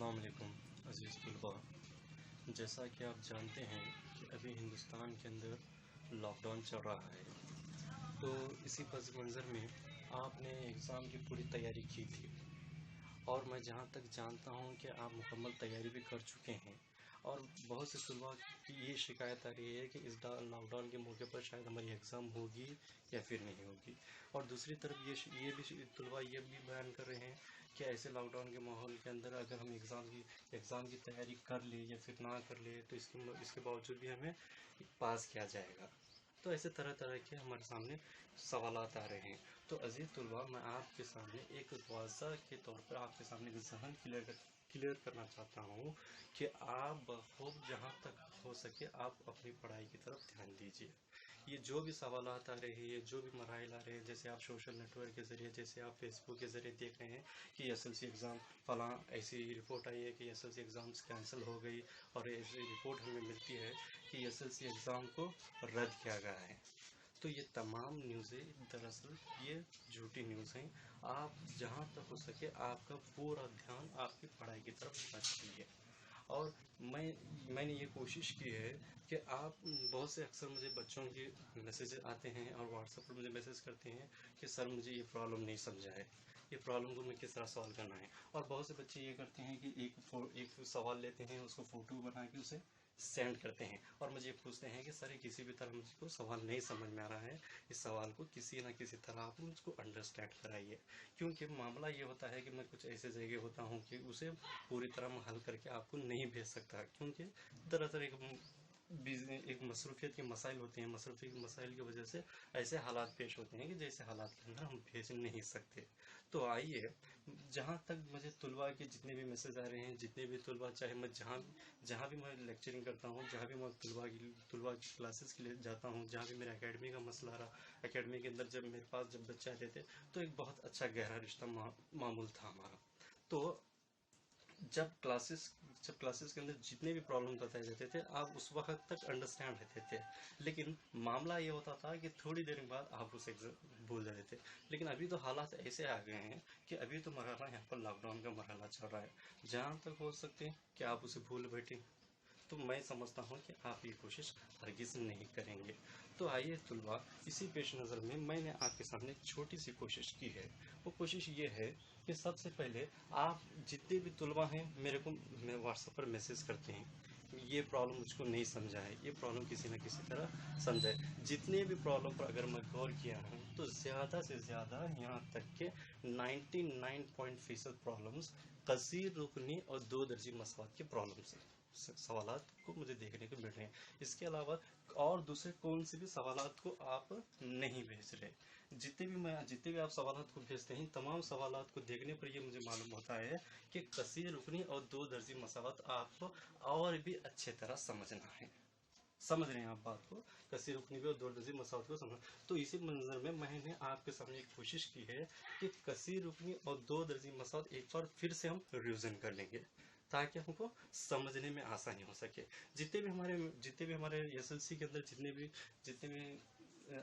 अस्सलाम वालेकुम अज़ीज़ तलबा। जैसा कि आप जानते हैं कि अभी हिंदुस्तान के अंदर लॉकडाउन चल रहा है, तो इसी पस मंज़र में आपने एग्ज़ाम की पूरी तैयारी की थी और मैं जहाँ तक जानता हूँ कि आप मुकम्मल तैयारी भी कर चुके हैं। और बहुत से तलबा की ये शिकायत आ रही है कि इस लॉकडाउन के मौके पर शायद हमारी एग्ज़ाम होगी या फिर नहीं होगी। और दूसरी तरफ ये भी तलबा ये भी बयान कर रहे हैं कि ऐसे लॉकडाउन के माहौल के अंदर अगर हम एग्ज़ाम की तैयारी कर ले या फिर ना कर ले तो इसके बावजूद भी हमें पास किया जाएगा। तो ऐसे तरह तरह के हमारे सामने सवालात आ रहे हैं। तो अज़ीज़ तलबा, मैं आपके सामने एक वाज़ा के तौर पर आपके सामने एक ज़हन क्लियर करना चाहता हूँ कि आप बखूब जहाँ तक हो सके आप अपनी पढ़ाई की तरफ ध्यान दीजिए। ये जो भी सवालात आ रहे हैं, जो भी मराइल आ रहे हैं, जैसे आप सोशल नेटवर्क के ज़रिए, जैसे आप फेसबुक के ज़रिए देख रहे हैं कि एसएलसी एग्ज़ाम फलां ऐसी रिपोर्ट आई है कि एसएलसी एग्ज़ाम्स कैंसिल हो गई और ऐसी रिपोर्ट हमें मिलती है कि एसएलसी एग्ज़ाम को रद्द किया गया है। तो ये तमाम न्यूज़ें दरअसल ये झूठी न्यूज़ हैं। आप जहाँ तक हो सके आपका पूरा ध्यान आपकी पढ़ाई की तरफ होना चाहिए। और मैंने ये कोशिश की है कि आप बहुत से अक्सर मुझे बच्चों के मैसेज आते हैं और व्हाट्सएप पर मुझे मैसेज करते हैं कि सर मुझे ये प्रॉब्लम नहीं समझा है, ये प्रॉब्लम को मैं किस तरह सॉल्व करना है। और बहुत से बच्चे ये करते हैं कि एक सवाल लेते हैं, उसको फ़ोटो बना के उसे सेंड करते हैं और मुझे पूछते हैं कि सर ये किसी भी तरह मुझको सवाल नहीं समझ में आ रहा है, इस सवाल को किसी न किसी तरह आप मुझको अंडरस्टैंड कराइए। क्योंकि मामला ये होता है कि मैं कुछ ऐसे जगह होता हूँ कि उसे पूरी तरह मैं हल करके आपको नहीं भेज सकता, क्योंकि दरअसल एक मसरूफ़ियत के मसाइल होते हैं। मसरूफ़ियत के मसाइल की वजह से ऐसे हालात पेश होते हैं कि जैसे हालात के अंदर हम भेज नहीं सकते। तो आइए, जहाँ तक मुझे तलबा के जितने भी मैसेज आ रहे हैं, जितने भी तलबा, चाहे मैं जहाँ भी मैं लेक्चरिंग करता हूँ, जहाँ भी मैं तलबा की क्लासेस के लिए जाता हूँ, जहाँ भी मेरा एकेडमी का मसला रहा, एकेडमी के अंदर जब मेरे पास जब बच्चे आते थे तो एक बहुत अच्छा गहरा रिश्ता मामूल था हमारा। तो जब क्लासेस के अंदर जितने भी प्रॉब्लम बताए जाते थे आप उस वक्त तक अंडरस्टैंड रहते थे, लेकिन मामला ये होता था कि थोड़ी देर के बाद आप उसे भूल जाते थे। लेकिन अभी तो हालात ऐसे आ गए हैं कि अभी तो मरहला यहाँ पर लॉकडाउन का मरहला चल रहा है, जहाँ तक हो सकते हैं कि आप उसे भूल बैठे। तो मैं समझता हूँ कि आप ये कोशिश हरगिज़ नहीं करेंगे। तो आइए तलबा, इसी पेश नज़र में मैंने आपके सामने एक छोटी सी कोशिश की है। वो कोशिश ये है कि सबसे पहले आप जितने भी तलबा हैं मेरे को व्हाट्सएप पर मैसेज करते हैं, ये प्रॉब्लम मुझको नहीं समझा है, ये प्रॉब्लम किसी न किसी तरह समझाए। जितने भी प्रॉब्लम पर अगर मैं गौर किया हूँ तो ज़्यादा से ज़्यादा यहाँ तक के 99% प्रॉब्लम्स कसीर रुकनी और दो दर्जी मसवात के प्रॉब्लम से सवालात को मुझे देखने को मिल रहे हैं। इसके अलावा और दूसरे कौन से भी सवालात को आप नहीं भेज रहे। जितने भी आप सवालात को भेजते हैं, तमाम सवालात को देखने पर ये मुझे मालूम होता है कि कसीर रुकनी और दो दर्जी मसावत आपको और भी अच्छे तरह समझना है। समझ रहे हैं आप बात को? कसीर रुकनी भी और दो दर्जी मसावत को समझ। तो इसी मंजर में मैंने आपके सामने एक कोशिश की है कि कसीर रुकनी और दो दर्जी मसावत एक बार फिर से हम रिविजन कर लेंगे ताकि हमको समझने में आसानी हो सके। जितने भी हमारे एसएलसी के अंदर जितने भी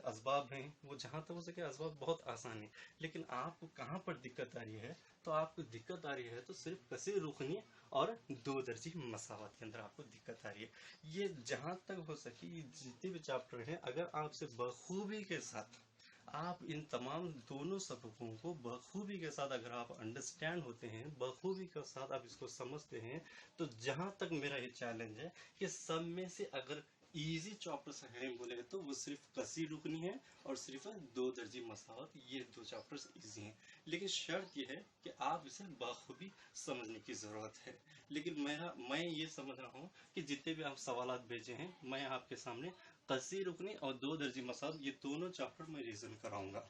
असबाब हैं, वो जहाँ तक हो सके असबाब बहुत आसान है। लेकिन आपको कहाँ पर दिक्कत आ रही है? तो आपको दिक्कत आ रही है तो सिर्फ कसीर रुकनी और दो दर्जी मसावत के अंदर आपको दिक्कत आ रही है। ये जहाँ तक हो सके ये जितने भी चैप्टर हैं, अगर आपसे बखूबी के साथ आप इन तमाम दोनों सबकों को बखूबी के साथ अगर आप अंडरस्टैंड होते हैं, बखूबी के साथ आप इसको समझते हैं, तो जहां तक मेरा ये चैलेंज है कि सब में से अगर इजी चैप्टर्स हैं बोले तो वो सिर्फ कसी रुकनी है और सिर्फ दो दर्जी मसावत, ये दो चैप्टर्स इजी हैं। लेकिन शर्त ये है कि आप इसे बखूबी समझने की ज़रूरत है। लेकिन मैं ये समझ रहा हूँ कि जितने भी आप सवालात भेजे हैं, मैं आपके सामने कसी रुकनी और दो दर्जी मसावत ये दोनों चैप्टर मैं रिवीजन कराऊंगा।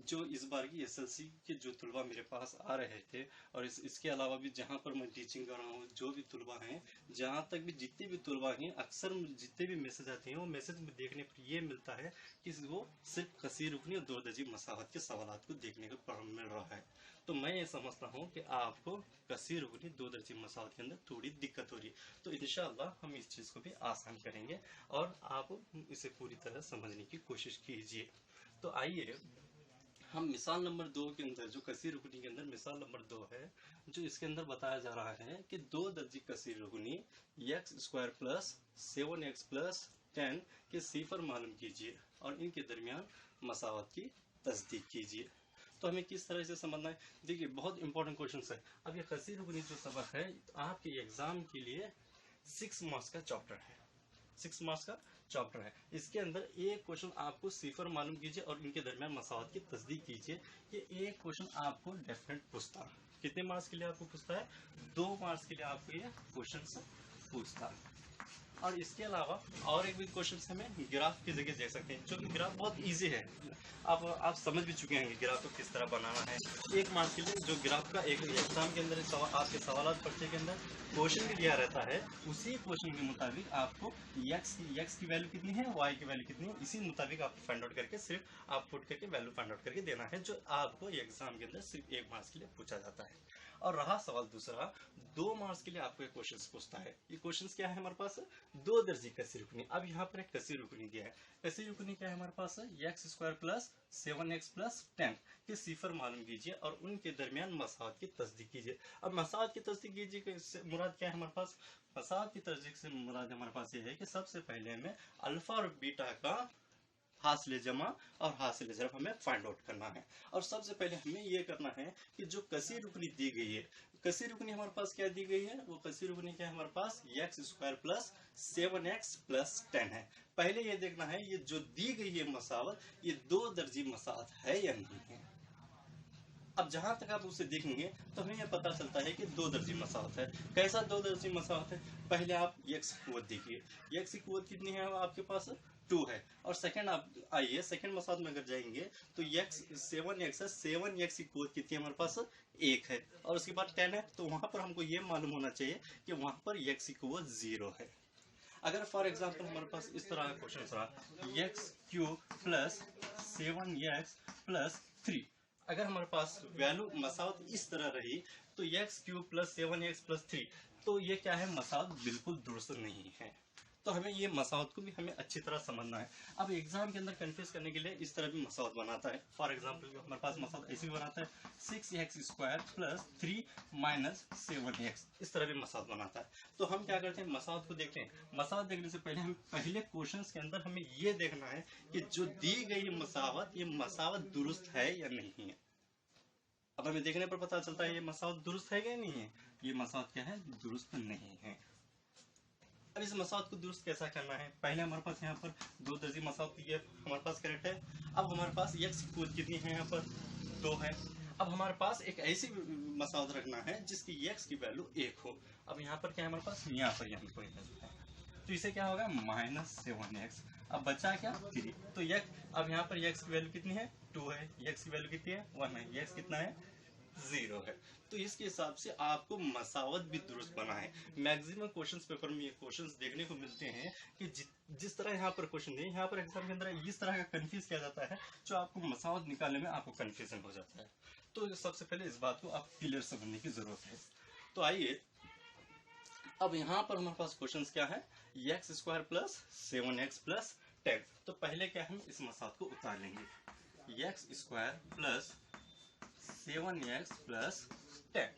जो इस बार की एसएलसी के जो तलबा मेरे पास आ रहे थे और इसके अलावा भी जहाँ पर मैं टीचिंग कर रहा हूँ, जो भी तलबा हैं, जहाँ तक भी जितने भी तलबा हैं, अक्सर जितने भी मैसेज आते हैं वो मैसेज में देखने पर ये मिलता है कि वो सिर्फ कसीर रुकनी और दो दर्जी मसावत के सवालात को देखने को मिल रहा है। तो मैं ये समझता हूँ कि आपको कसीर रुकनी दो दर्जी मसावत के अंदर थोड़ी दिक्कत हो रही है, तो इंशाअल्लाह हम इस चीज़ को भी आसान करेंगे और आप इसे पूरी तरह समझने की कोशिश कीजिए। तो आइए हम मिसाल नंबर 2 के अंदर, जो कसीर रुकनी के अंदर मिसाल नंबर 2 है, जो इसके अंदर बताया जा रहा है कि 2 दर्जी कसीर रुकनी x square plus 7x plus 10 के सीफर मालूम कीजिए और इनके दरमियान मसावत की तस्दीक कीजिए। तो हमें किस तरह से समझना है? देखिए, बहुत इंपॉर्टेंट क्वेश्चन है। अब ये कसीर रुकनी जो सबक है आपके एग्जाम के लिए 6 मार्क्स का चैप्टर है, 6 मार्क्स का चैप्टर है। इसके अंदर एक क्वेश्चन आपको सिफर मालूम कीजिए और इनके दरमियान मसावत की तस्दीक कीजिए। ये एक क्वेश्चन आपको डेफिनेट पूछता है। कितने मार्क्स के लिए आपको पूछता है? 2 मार्क्स के लिए आपको ये क्वेश्चन पूछता है। और इसके अलावा और एक भी क्वेश्चन हमें ग्राफ की जगह दे सकते हैं, जो कि ग्राफ बहुत इजी है। आप समझ भी चुके हैं ग्राफ को किस तरह बनाना है। 1 मार्क्स के लिए जो ग्राफ का एक एग्जाम के अंदर आपके सवाल पर्चे के अंदर क्वेश्चन भी दिया रहता है, उसी क्वेश्चन के मुताबिक आपको x की वैल्यू कितनी है, y की वैल्यू कितनी है, इसी मुताबिक आपको फाइंड आउट करके सिर्फ आप पुट करके वैल्यू फाइंड आउट करके देना है, जो आपको एग्जाम के अंदर सिर्फ 1 मार्क्स के लिए पूछा जाता है। और रहा सवाल दूसरा, 2 मार्क्स के लिए आपको एक क्वेश्चन पूछता है। ये क्वेश्चन क्या है हमारे पास? 2 दर्जी कसीर रुकनी। अब यहाँ पर एक कसीर रुकनी दिया है। कसीर रुकनी क्या है हमारे पास? X square plus 7x plus 10 के सिफर मालूम कीजिए और उनके दरमियान मसावत की तस्दीक कीजिए। अब मसावत की तस्दीक कीजिए मुराद क्या है हमारे पास? मसावत की तस्दीक से मुराद हमारे पास ये है कि सबसे पहले हमें अल्फा और बीटा का हासिल जमा और हासिल ज़रफ़ हमें फाइंड आउट करना है। और सबसे पहले हमें ये करना है कि जो कसीर रुकनी दी गई है, कसीर रुकनी हमारे पास क्या दी गई है? वो कसीर रुकनी क्या है हमारे पास? X square plus 7x plus 10 है। पहले ये देखना है ये जो दी गई है मसावत, ये 2 दर्जी मसावत है या नहीं है। अब जहां तक आप उसे देखेंगे तो हमें यह पता चलता है कि 2 दर्जी मसावत है। कैसा 2 दर्जी मसावत है? पहले आप x की कुव्वत देखिए, x की कुव्वत कितनी है आपके पास? 2 है। और सेकंड आप आइए सेकंड मसावत में अगर जाएंगे तो x 7x है, 7x की कुव्वत कितनी है हमारे पास? 1 है। और उसके बाद 10 है, तो वहां पर हमको ये मालूम होना चाहिए कि वहां पर x की कुव्वत 0 है। अगर फॉर एग्जाम्पल हमारे पास इस तरह का क्वेश्चन रहा, x cube plus 7x plus 3, अगर हमारे पास वैल्यू मसावत इस तरह रही तो x cube plus 7x plus 3, तो ये क्या है? मसावत बिल्कुल दुरुस्त नहीं है। तो हमें ये मसावत को भी हमें अच्छी तरह समझना है। अब एग्जाम के अंदर कंफ्यूज करने के लिए इस तरह भी मसावत बनाता है। फॉर एग्जांपल हमारे पास मसावत ऐसे भी बनाता है 6x square plus 3 minus 7x, इस तरह भी मसावत बनाता है। तो हम क्या करते हैं? मसावत को देखते हैं। मसावत देखने से पहले हम पहले क्वेश्चन के अंदर हमें ये देखना है कि जो दी गई मसावत, ये मसावत दुरुस्त है या नहीं है। अब हमें देखने पर पता चलता है ये मसावत दुरुस्त है या नहीं है। ये मसावत क्या है? दुरुस्त नहीं है। अब इस मसावत को दुरुस्त कैसा करना है? पहले हमारे पास यहाँ पर 2 दर्जी मसावत ये हमारे पास करेक्ट है। अब हमारे पास x की कुव्वत कितनी है? यहाँ पर 2 है। अब हमारे पास एक ऐसी मसावत रखना है जिसकी x की वैल्यू 1 हो। अब यहाँ पर क्या है हमारे पास? यहाँ पर यहाँ कोई है, तो इसे क्या होगा? Minus 7x। अब बचा क्या? 3। तो अब यहाँ पर x की वैल्यू कितनी है? 2 है। x की वैल्यू कितनी है? 1 है। x कितना है? 0 है। तो इसके हिसाब से आपको मसावत भी दुरुस्त बना है। मैक्सिमम क्वेश्चंस पेपर में ये क्वेश्चंस देखने को मिलते हैं कि जिस तरह यहाँ पर क्वेश्चन है, यहाँ पर एग्जाम के अंदर इस तरह का कंफ्यूज किया जाता है, जो आपको मसावत निकालने में आपको कंफ्यूजन हो जाता है। तो सबसे पहले इस बात को आप क्लियर समझने की जरूरत है। तो आइए अब यहाँ पर हमारे पास क्वेश्चन क्या है? X square plus 7x plus 10। तो पहले क्या हम इस मसावत को उतार लेंगे। X square plus 7x plus 10।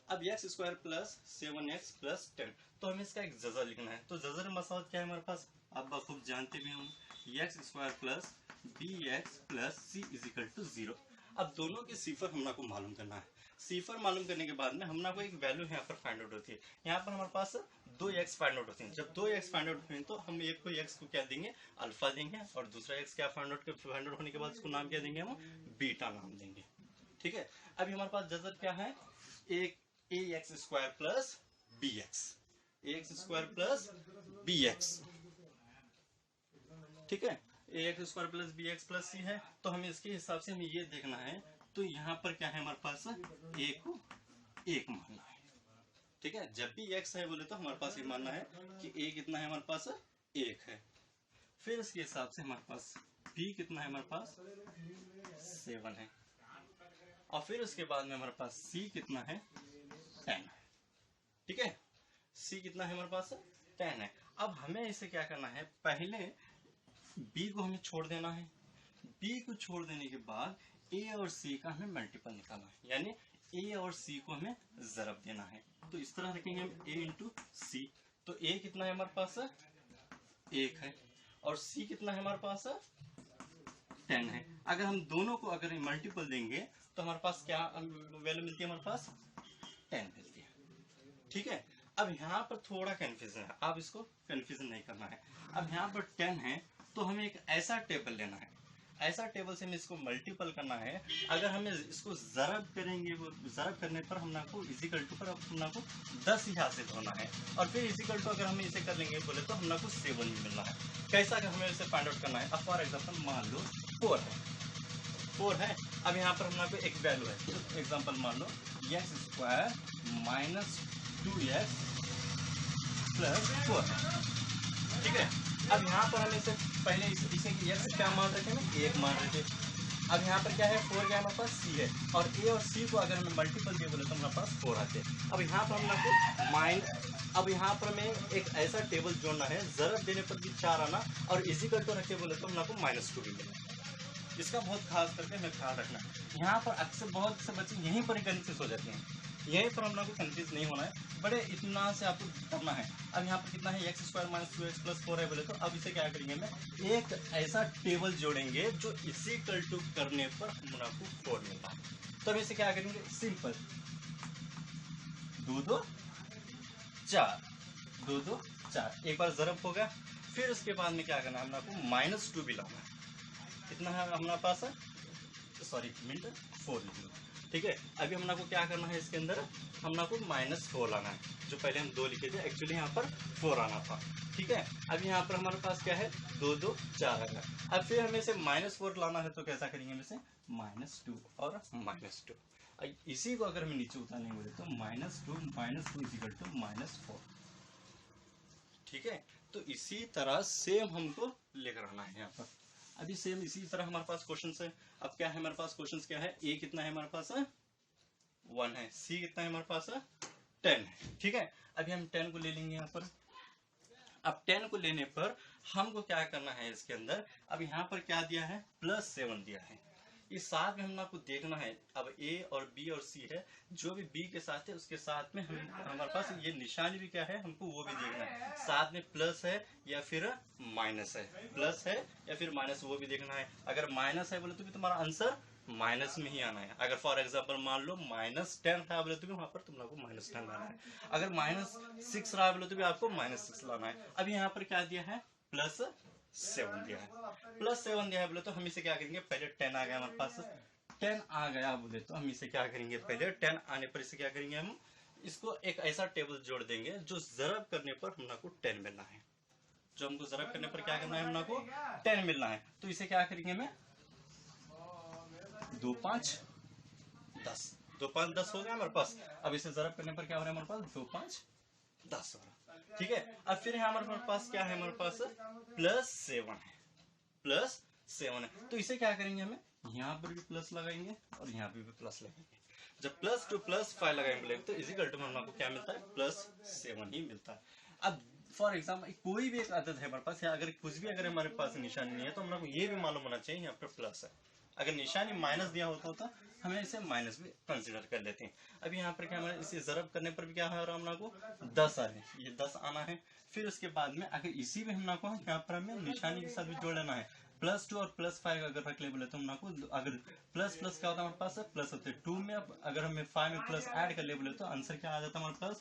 अब x square plus 7x plus 10, तो हमें इसका एक जज़र लिखना है। तो जज़र मसावत क्या है हमारे पास? आप बखूब जानते भी होंगे, x square plus bx plus c is equal to 0। अब दोनों के सिफर हमना को मालूम करना है। सिफर मालूम करने के बाद में हमना को एक वैल्यू यहाँ पर फाइंड आउट होती है। यहाँ पर हमारे पास 2x फाइंड आउट होते हैं। जब 2x फाइंड आउट हुए तो हम एक को x को क्या देंगे? अल्फा देंगे, और दूसरा x क्या फाइंड आउट होने के बाद उसको नाम क्या देंगे? हम बीटा नाम देंगे। ठीक है। अभी हमारे पास जज़र क्या है? एक ax square plus bx, ax square plus bx, ठीक है। ax square plus bx plus c है, तो हमें इसके हिसाब से हमें ये देखना है। तो यहाँ पर क्या है हमारे पास? a को 1 मानना है। ठीक है। जब भी x है बोले तो हमारे पास ये मानना है कि a कितना है हमारे पास? 1 है। फिर इसके हिसाब से हमारे पास b कितना है? हमारे पास 7 है। और फिर उसके बाद में हमारे पास c कितना है? 10। ठीक है। c कितना है हमारे पास? 10 है। अब हमें इसे क्या करना है? पहले b को हमें छोड़ देना है। b को छोड़ देने के बाद ए और सी का हमें मल्टीपल निकालना है, यानी ए और सी को हमें ज़रब देना है। तो इस तरह रखेंगे हम ए इंटू सी। तो ए कितना है हमारे पास, 1 है, और सी कितना है हमारे पास, 10 है। अगर हम दोनों को अगर मल्टीपल देंगे तो हमारे पास क्या वैल्यू मिलती है, हमारे पास 10 मिलती है। ठीक है, अब यहाँ पर थोड़ा कंफ्यूजन है, आप इसको कंफ्यूजन नहीं करना है। अब यहाँ पर 10 है तो हमें एक ऐसा टेबल लेना है, ऐसा टेबल से हमें इसको मल्टीपल करना है। अगर हमें इसको ज़रब करेंगे, वो ज़रब करने पर हम को इजिकल टू पर हम को 10 ही हासिल होना है, और फिर इजिकल टू अगर हम इसे कर लेंगे बोले तो हम को 7 ही मिलना है। कैसा अगर हमें इसे फाइंड आउट करना है, अब फॉर एग्जाम्पल मान लो 4 है। अब यहाँ पर हम को एक वैल्यू है, तो एग्जाम्पल मान लो x square minus 2x plus 4 है। ठीक है, अब यहाँ पर हम इसे पहले इसे एक्स क्या मान रखे ना, 1 मान रहे थे। अब यहाँ पर क्या है, 4 क्या हमारे पास सी है, और ए और सी को अगर हमें मल्टीपल दिए बोले तो हमारे पास 4 आते हैं। अब यहाँ पर अब यहाँ पर हमें एक ऐसा टेबल जोड़ना है, ज़रब देने पर भी 4 आना, और इजिकल टू रखे बोले तो हम को -2 भी मिलेगा। इसका बहुत खास करके हमें ख्याल रखना है। यहाँ पर अक्सर बहुत से बच्चे यहीं पर ही कंफ्यूज हो जाते हैं, यहीं पर हम लोग को कंफ्यूज नहीं होना है, बड़े इतना से आपको करना है। अब यहाँ पर कितना है, x square minus 2x plus 4 है बोले तो अब इसे क्या करेंगे, हमें एक ऐसा टेबल जोड़ेंगे जो इसी कल्टू करने पर हम लोग को 4 मिलता है। तो अब इसे क्या करेंगे, सिंपल 2 2 4 2 2 4, एक बार ज़रब हो गया। फिर उसके बाद में क्या करना है, हम लोग को -2 भी लाना है। कितना है हमारे पास, सॉरी मिनट 4 लिखना। ठीक है, अभी हम लोग को क्या करना है, इसके अंदर हम लोग को -4 लाना है, जो पहले हम 2 लिखे थे, एक्चुअली यहाँ पर 4 आना था। ठीक है, अब यहाँ पर हमारे पास क्या है, 2 2 4 आना। अब फिर हमें इसे -4 लाना है, तो कैसा करेंगे, हम इसे -2 और -2, इसी को अगर हमें नीचे उतारने बोले तो -2 इक्वल टू -4। ठीक है, तो इसी तरह सेम हमको लेकर आना है यहाँ पर। अभी सेम इसी तरह हमारे पास क्वेश्चन है। अब क्या है हमारे पास क्वेश्चन, क्या है, ए कितना है हमारे पास, 1 है, सी कितना है हमारे पास, 10 है। ठीक है, अभी हम 10 को ले लेंगे यहाँ पर। अब 10 को लेने पर हमको क्या करना है इसके अंदर, अब यहाँ पर क्या दिया है, +7 दिया है। इस साथ में हम आपको देखना है, अब ए और बी और सी है, जो भी बी के साथ है उसके साथ में हमारे पास ये निशानी भी क्या है, हमको वो भी देखना है, साथ में प्लस है या फिर माइनस है, प्लस है या फिर माइनस, वो भी देखना है। अगर माइनस है बोले तो भी तुम्हारा आंसर माइनस में ही आना है। अगर फॉर एग्जांपल मान लो -10 था बोले तो भी वहां पर तुम लोग को -10 लाना है। अगर -6 रहा बोले तो भी आपको -6 लाना है। अभी यहाँ पर क्या दिया है, +7 दिया है, +7 दिया है बोले तो हम इसे क्या करेंगे, पहले 10 आ गया हमारे पास, 10 आ गया बोले तो हम इसे क्या करेंगे, पहले 10 आने पर इसे क्या करेंगे, हम इसको एक ऐसा टेबल जोड़ देंगे जो ज़रब करने पर हम लोग को 10 मिलना है, जो हमको ज़रब करने पर क्या करना है, हम लोग को 10 मिलना है। तो इसे क्या करेंगे, हमें 2 5 10, 2 5 10 हो गया हमारे पास। अब इसे ज़रब करने पर क्या हो रहा है हमारे पास, 2 5 10 हो रहा। ठीक है, अब फिर यहाँ हमारे पास क्या है, हमारे पास +7 है, +7 है। तो इसे क्या करेंगे, हमें यहाँ पर भी प्लस लगाएंगे और यहाँ पर भी प्लस लगाएंगे। जब +2 +5 लगाएंगे तो इजिकल टू हम को क्या मिलता है, +7 ही मिलता है। अब फॉर एग्जाम्पल कोई भी एक आदत है हमारे पास, या अगर कुछ भी अगर हमारे पास निशानी नहीं है तो हम लोग को ये भी मालूम होना चाहिए यहाँ पर प्लस है। अगर निशानी माइनस दिया होता तो हमें इसे माइनस भी कंसिडर कर लेते हैं। अभी यहाँ पर क्या हमारे इसे ज़रब करने पर भी क्या है, हम लोग को 10 आ रहे, ये 10 आना है। फिर उसके बाद में अगर इसी में हम लोग को यहाँ पर हमें निशानी के साथ भी जोड़ लेना है, +2 और +5 अगर रख ले बोले तो हम लोग को, अगर प्लस प्लस क्या होता है हमारे पास, प्लस होते हैं 2 में। अब अगर हमें 5 में प्लस ऐड कर ले बोले तो आंसर क्या आ जाता है हमारे पास,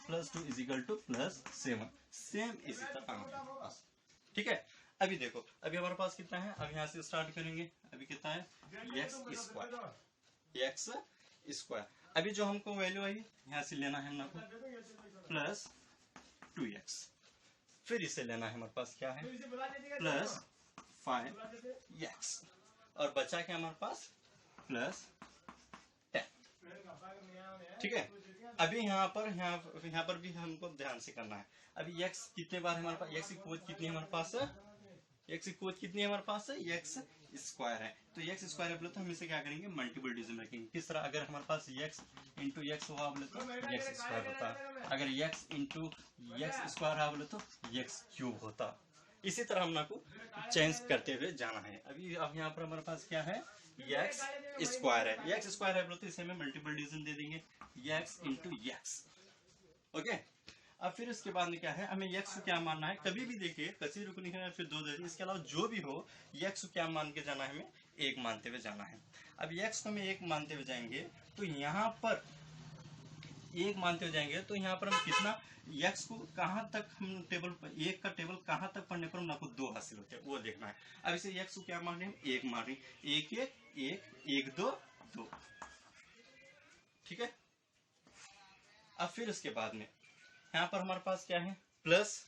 +2 इजिकल टू +7, सेम इसी तरह हमारे पास। ठीक है, अभी देखो, अभी हमारे पास कितना है, अब यहाँ से स्टार्ट करेंगे। अभी कितना है, एक्स स्क्वायर। अभी जो हमको वैल्यू आई यहाँ से लेना है हम लोग को +2x, फिर इसे लेना है हमारे पास क्या है, +5x, और बचा क्या हमारे पास, +10। ठीक है, अभी यहाँ पर भी हमको ध्यान से करना है। अभी x कितने बार है हमारे पास, x की कोट कितनी है हमारे पास, x की कोट कितनी है हमारे पास, x स्क्वायर है। तो x स्क्वायर है बोले तो हम इसे क्या करेंगे, मल्टीपल डिविजन रखेंगे। किस तरह, अगर हमारे पास x इंटू x हुआ बोले तो x स्क्वायर होता है, अगर x इंटू x स्क्वायर हुआ बोले तो x क्यूब होता। इसी तरह हम लोग को चेंज करते हुए जाना है। अभी अब यहाँ पर हमारे पास क्या है, एक्स स्क्वायर है, एक्स स्क्वायर है बोलो तो इसे हमें मल्टीपल डिवीजन दे देंगे, एक्स इंटू एक्स। ओके, अब फिर इसके बाद में क्या है, हमें एक्स को क्या मानना है, कभी भी देखिए कसी रुकनी है फिर दो दर्जे, इसके अलावा जो भी हो एक्स को क्या मान के जाना है, हमें एक मानते हुए जाना है। अब एक्स को हमें एक मानते हुए जाएंगे तो यहाँ पर एक मानते हुए जाएंगे तो यहाँ पर हम कितना एक्स को कहाँ तक हम टेबल एक का टेबल कहाँ तक पढ़ने पर हम आपको दो हासिल होते हैं वो देखना है। अब इसे एक्स को क्या मान रहे हैं, एक मान रहे हैं, एक एक एक एक दो दो, ठीक है। अब फिर उसके बाद में यहाँ पर हमारे पास क्या है, प्लस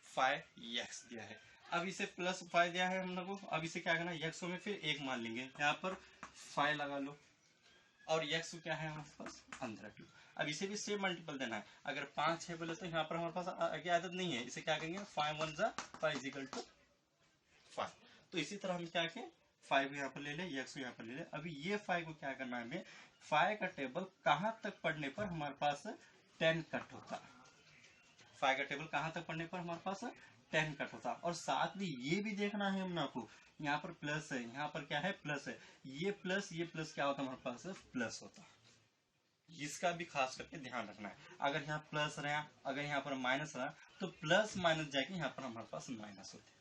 5x दिया है। अब इसे प्लस 5 दिया है हम लोग को, अब इसे क्या करना है, x को में फिर एक मान लेंगे, यहाँ पर 5 लगा लो और x को क्या है हमारे पास अंदर रख लो। अब इसे भी सेम मल्टीपल देना है, अगर 5 है बोले तो यहाँ पर हमारे पास आगे आदत नहीं है, इसे क्या करेंगे 5 1 जा 5 इजिकल टू 5। तो इसी तरह हम क्या करें 5 यहाँ पर ले ले, x को यहाँ पर ले ले। अभी ये 5 को क्या करना है हमें, 5 का टेबल कहाँ तक पढ़ने पर हमारे पास 10 कट होता है, 5 का टेबल कहाँ तक पढ़ने पर हमारे पास 10 कट होता। और साथ में ये भी देखना है हम आपको, यहाँ पर प्लस है, यहाँ पर क्या है प्लस है, ये प्लस क्या होता है हमारे पास प्लस होता, इसका भी खास करके ध्यान रखना है। अगर यहाँ प्लस रहा, अगर यहाँ पर माइनस रहा तो प्लस माइनस जाके यहाँ पर हमारे पास माइनस होते हैं,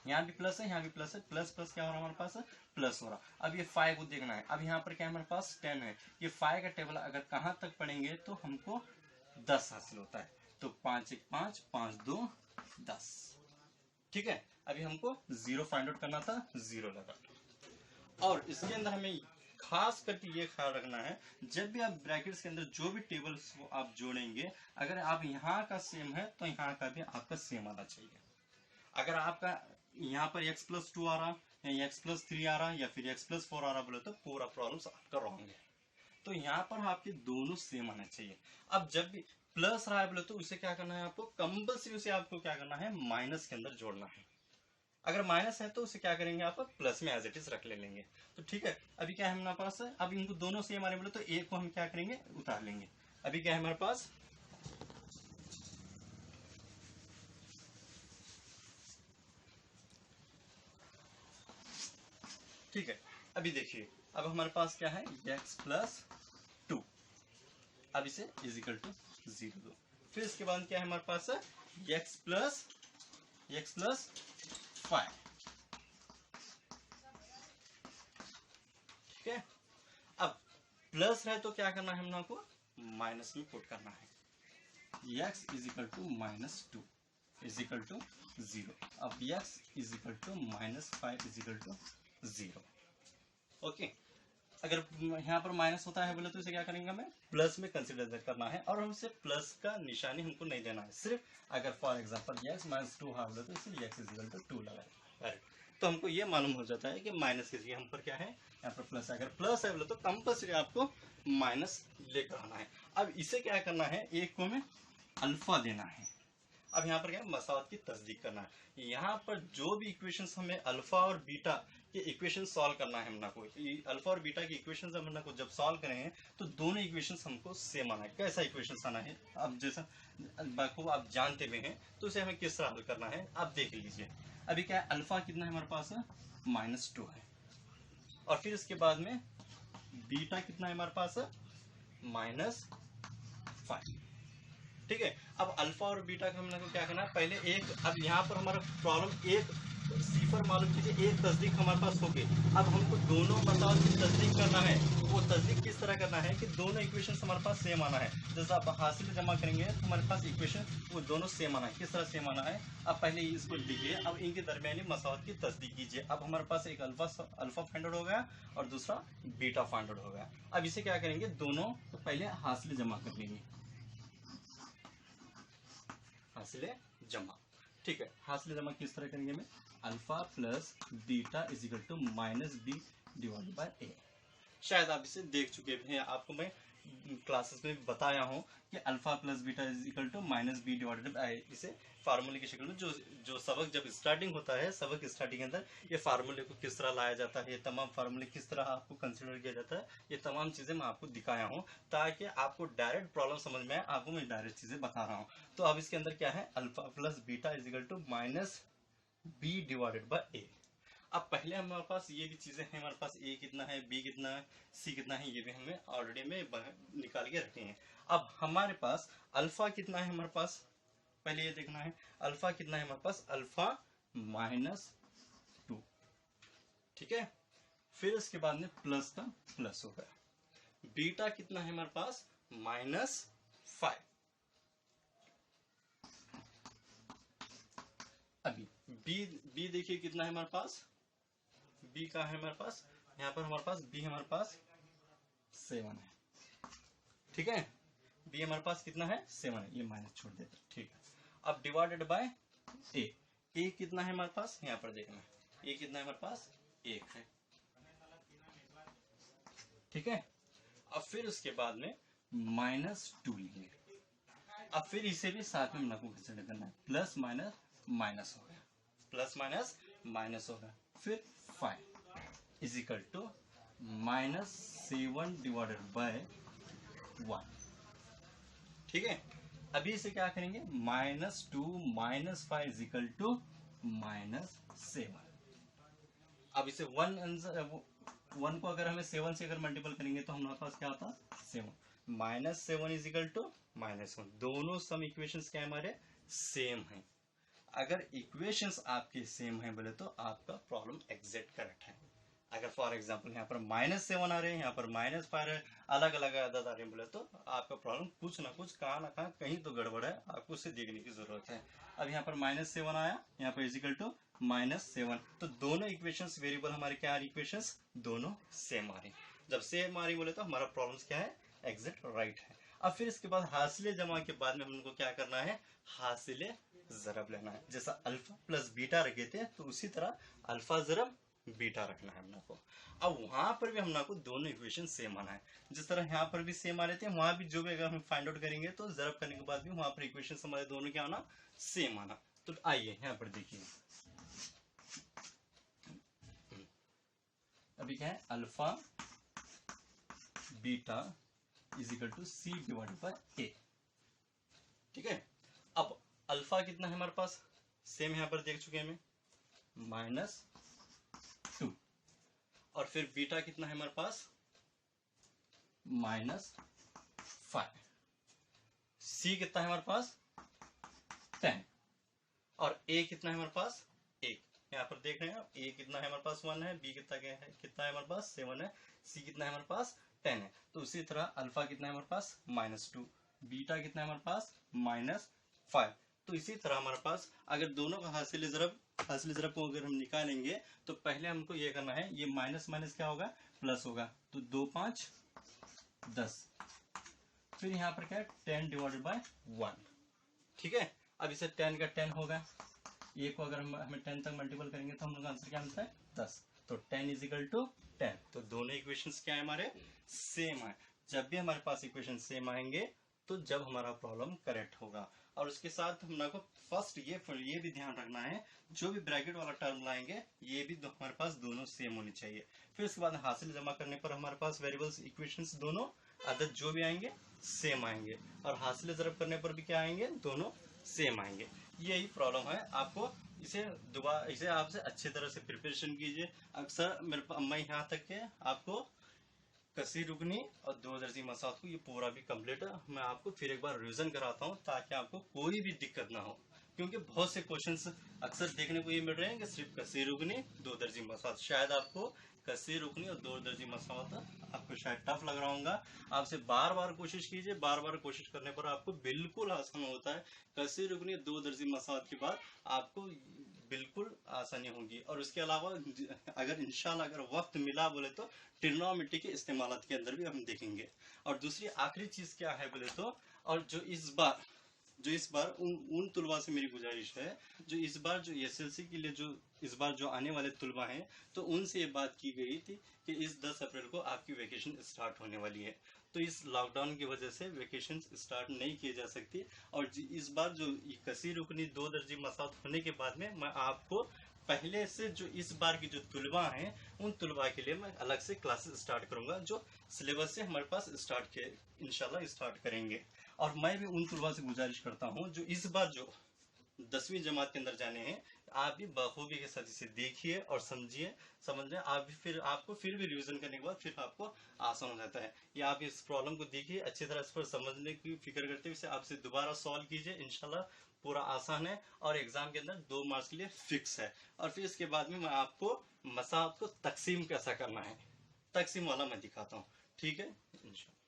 यहाँ भी प्लस है यहाँ भी प्लस है, प्लस प्लस क्या हो रहा है हमारे पास प्लस हो रहा। अब ये 5 को देखना है, अब यहाँ पर क्या हमारे पास 10 है, ये 5 का टेबल अगर कहाँ तक पढ़ेंगे तो हमको 10 हासिल होता है, तो 5 1 5 5 2 10, ठीक है। अभी हमको 0 फाइंड आउट करना था, 0 लगा। और इसके अंदर हमें खास करके ये ख्याल रखना है, जब भी आप ब्रैकेट्स के अंदर जो भी टेबल्स आप जोड़ेंगे, अगर आप यहाँ का सेम है तो यहाँ का भी आपका सेम आना चाहिए। अगर आपका यहाँ पर x प्लस 2 आ रहा या x प्लस 3 आ रहा या फिर x प्लस 4 आ रहा बोले तो पूरा प्रॉब्लम आपका रॉन्ग है। तो यहाँ पर आपके दोनों सेम आना चाहिए। अब जब भी प्लस रहा है बोले तो उसे क्या करना है, आपको कंपल्सरी उसे आपको क्या करना है माइनस के अंदर जोड़ना है। अगर माइनस है तो उसे क्या करेंगे आप प्लस में एज इट इज रख ले लेंगे, तो ठीक है। अभी क्या है हमारे पास, अब इनको दोनों सेम आने बोले तो एक को हम क्या करेंगे उतार लेंगे। अभी क्या है हमारे पास, ठीक है। अभी देखिए अब हमारे पास क्या है x प्लस 2, अब इसे इजिकल टू 0 दो। फिर इसके बाद क्या है हमारे पास x प्लस 5, ठीक है। अब प्लस है तो क्या करना है हम लोग को माइनस में पुट करना है, x is equal to -2 is equal to 0। अब x is equal to -5 is equal to 0। Okay, अगर यहाँ पर माइनस होता है बोले तो इसे क्या करेंगे हमें प्लस में कंसिडर करना है, और हमसे प्लस का निशानी हमको नहीं देना है। सिर्फ अगर फॉर एग्जांपल x -2 है बोले तो इसलिए x इजिकल टू 2 लगाए, तो हमको ये मालूम हो जाता है कि माइनस के लिए हम पर क्या है यहाँ पर प्लस है। अगर प्लस है बोले तो कंपल्सरी आपको माइनस लेकर आना है। अब इसे क्या करना है, एक को हमें अल्फा देना है। अब यहाँ पर क्या मसावत की तस्दीक करना है, यहाँ पर जो भी इक्वेशंस हमें अल्फा और बीटा के इक्वेशन सॉल्व करना है हमना को, अल्फा और बीटा की इक्वेशंस हमना को जब सॉल्व करेंगे तो दोनों इक्वेशंस हमको सेम आना है। कैसा इक्वेशंस आना है, अब जैसा बाको आप जानते भी हैं तो उसे हमें किस तरह हल करना है आप देख लीजिए। अभी क्या है अल्फा कितना है हमारे पास -2 है, और फिर इसके बाद में बीटा कितना है हमारे पास -5, ठीक है। अब अल्फा और बीटा का हम लोग को क्या करना है, पहले एक, अब यहाँ पर हमारा प्रॉब्लम एक सिफर मालूम कीजिए, एक तस्दीक हमारे पास होगी। अब हमको दोनों मसाल की तस्दीक करना है, वो तस्दीक किस तरह करना है कि दोनों इक्वेशन हमारे पास सेम आना है। जैसे आप हासिल जमा करेंगे तो हमारे पास इक्वेशन वो दोनों सेम आना है। किस तरह सेम आना है, अब पहले इसको लिखिए, अब इनके दरमियानी मसावत की तस्दीक कीजिए। अब हमारे पास एक अल्फा फाइंड आउट हो गया और दूसरा बीटा फाइंड आउट हो गया। अब इसे क्या करेंगे, दोनों तो पहले हासिल जमा कर लेंगे, हासिल जमा, ठीक है। हासिल जमा किस तरह करेंगे में, alpha plus beta is equal to -b divided by a। शायद आप इसे देख चुके हैं, आपको मैं क्लासेस में बताया हूं कि alpha plus beta is equal to -b divided by a। इसे फार्मूले की शक्ल में जो सबक जब स्टार्टिंग होता है, सबक स्टार्टिंग के अंदर ये फार्मूले को किस तरह लाया जाता है, ये तमाम फार्मूले किस तरह आपको कंसिडर किया जाता है, ये तमाम चीजें मैं आपको दिखाया हूँ ताकि आपको डायरेक्ट प्रॉब्लम समझ में आए। आपको मैं डायरेक्ट चीजें बता रहा हूँ। तो अब इसके अंदर क्या है, alpha plus beta is equal to -b divided by a। अब पहले हमारे पास ये भी चीजें हैं, हमारे पास ए कितना है, बी कितना है, सी कितना है, ये भी हमें ऑलरेडी में निकाल के रखे हैं। अब हमारे पास अल्फा कितना है, हमारे पास पहले ये देखना है अल्फा कितना है हमारे पास, अल्फा -2, ठीक है। फिर उसके बाद में प्लस का प्लस होगा। बीटा कितना है हमारे पास, -5। अभी बी देखिए कितना है हमारे पास, बी का है हमारे पास, यहाँ पर हमारे पास बी हमारे पास 7 है, ठीक है। बी हमारे पास कितना है, 7 है, ये माइनस छोड़ देते, ठीक है। अब डिवाइडेड बाय ए कितना है हमारे पास, यहाँ पर देखना है ए कितना है हमारे पास, 1 है, ठीक है। अब फिर उसके बाद में -2 लेंगे। अब फिर इसे भी साथ में हमको कंसीडर करना है, प्लस माइनस माइनस हो गया, प्लस माइनस माइनस हो गया। फिर 5 is equal to -7 divided by 1, ठीक है। अभी इसे क्या करेंगे, -2 -5 इज इक्वल टू -7। अब इसे 1 को अगर हमें 7 से अगर मल्टीपल करेंगे तो हमारे पास क्या आता है, 7 -7 इज इक्वल टू -1। दोनों सम इक्वेशंस क्या हमारे सेम हैं। अगर इक्वेशंस आपके सेम हैं बोले तो आपका प्रॉब्लम एग्जैक्ट करेक्ट है। अगर फॉर एग्जांपल यहाँ पर -7 आ रहे हैं, यहाँ पर -5 है, अलग अलग आदत आ रहे हैं बोले तो आपका प्रॉब्लम कुछ ना कुछ कहाँ ना कहाँ कहीं तो गड़बड़ है, आपको उसे देखने की जरूरत है। अब यहाँ पर -7 आया, यहाँ पर इज इक्वल टू -7, तो दोनों इक्वेशंस वेरिएबल हमारे क्या आ रही, इक्वेशंस दोनों सेम आ रही। जब सेम आ रही बोले तो हमारा प्रॉब्लम क्या है, एग्जैक्ट राइट है। अब फिर इसके बाद हासिले जमा के बाद में हमको क्या करना है, हासिले ज़रब लेना है। जैसा अल्फा प्लस बीटा रखे थे तो उसी तरह अल्फा ज़रब बीटा रखना है हमने को। अब वहां पर भी हमने को दोनों इक्वेशन सेम आना है, जिस तरह यहाँ पर भी सेम आ रहे थे, वहां भी जो भी अगर हम फाइंड आउट करेंगे तो ज़रब करने के बाद भी वहां पर इक्वेशन हमारे दोनों क्या आना, सेम आना। तो आइए यहाँ पर देखिए, अभी क्या है, alpha beta is equal to C divided by A, ठीक है। अब अल्फा कितना है हमारे पास, सेम यहाँ पर देख चुके हैं हमें, -2, और फिर बीटा कितना है हमारे पास, -5, सी कितना है हमारे पास 10, और ए कितना है हमारे पास 1। यहाँ पर देख रहे हैं ए कितना है हमारे पास 1 है, बी कितना है हमारे पास 7 है, सी कितना है हमारे पास 10 है। तो उसी तरह अल्फा कितना है हमारे पास -2, बीटा कितना है हमारे पास -5। तो इसी तरह हमारे पास अगर दोनों का हासिल ज़रब को अगर हम निकालेंगे तो पहले हमको ये करना है, ये माइनस माइनस क्या होगा, प्लस होगा, तो 2 5 10, फिर यहाँ पर क्या है 10 डिवाइडेड बाय 1, ठीक है। अब इसे 10 का 10 होगा, ये को अगर हमें 10 तक मल्टीपल करेंगे तो हम लोग आंसर क्या मिलता है 10, तो 10 इज इक्वल टू 10। तो दोनों इक्वेशंस क्या है हमारे सेम है। जब भी हमारे पास इक्वेशन सेम आएंगे तो जब हमारा प्रॉब्लम करेक्ट होगा। और उसके साथ हम लोग को फर्स्ट ये भी ध्यान रखना है, जो भी ब्रैकेट वाला टर्म लाएंगे ये भी हमारे पास दोनों सेम होनी चाहिए। फिर उसके बाद हासिल जमा करने पर हमारे पास वेरिएबल्स इक्वेशंस दोनों अदद जो भी आएंगे सेम आएंगे, और हासिल ज़रब करने पर भी क्या आएंगे, दोनों सेम आएंगे। यही प्रॉब्लम है। आपको इसे आपसे अच्छी तरह से प्रिपरेशन कीजिए। अक्सर मैं यहाँ तक के आपको कसीर रुकनी और 2 दर्जी मसात को ये पूरा भी कंप्लीट है, मैं आपको फिर एक बार रिवीजन कराता हूँ ताकि आपको कोई भी दिक्कत ना हो, क्योंकि बहुत से क्वेश्चंस अक्सर देखने को ये मिल रहे हैं कि सिर्फ कसीर रुकनी 2 दर्जी मसात। शायद आपको कसीर रुकनी और 2 दर्जी मसात आपको शायद टफ लग रहा होगा। आपसे बार बार कोशिश कीजिए, बार बार कोशिश करने पर आपको बिल्कुल आसान होता है। कसीर रुकनी 2 दर्जी मसात के बाद आपको बिल्कुल आसानी होगी। और उसके अलावा अगर इंशाल्लाह अगर वक्त मिला बोले तो ट्रिग्नोमेट्री के इस्तेमाल के अंदर भी हम देखेंगे। और दूसरी आखिरी चीज क्या है बोले तो, और जो इस बार उन तुलबा से मेरी गुजारिश है जो इस बार जो एसएलसी के लिए जो इस बार जो आने वाले तुलबा हैं, तो उनसे ये बात की गई थी कि इस 10 अप्रैल को आपकी वेकेशन स्टार्ट होने वाली है। तो इस लॉकडाउन की वजह से वेकेशन स्टार्ट नहीं किए जा सकती। और इस बार जो कसीर रुकनी 2 दर्जी मसात होने के बाद में मैं आपको पहले से जो इस बार की जो तुलबा हैं उन तुलबा के लिए मैं अलग से क्लासेस स्टार्ट करूंगा, जो सिलेबस से हमारे पास इंशाल्लाह स्टार्ट करेंगे। और मैं भी उन तुलबा से गुजारिश करता हूं जो इस बार जो 10वीं जमात के अंदर जाने हैं, आप भी बखूबी के साथ इसे देखिए और समझिए, समझ आप भी, फिर आपको फिर भी रिवीजन करने के बाद फिर आपको आसान हो जाता है। ये आप इस प्रॉब्लम को देखिए अच्छी तरह, इस पर समझने की फिक्र करते हुए आपसे दोबारा सॉल्व कीजिए, इंशाल्लाह पूरा आसान है और एग्जाम के अंदर 2 मार्क्स के लिए फिक्स है। और फिर इसके बाद में मैं आपको मसाइल को तकसीम कैसा करना है, तकसीम वाला मैं दिखाता हूँ, ठीक है इंशाल्लाह।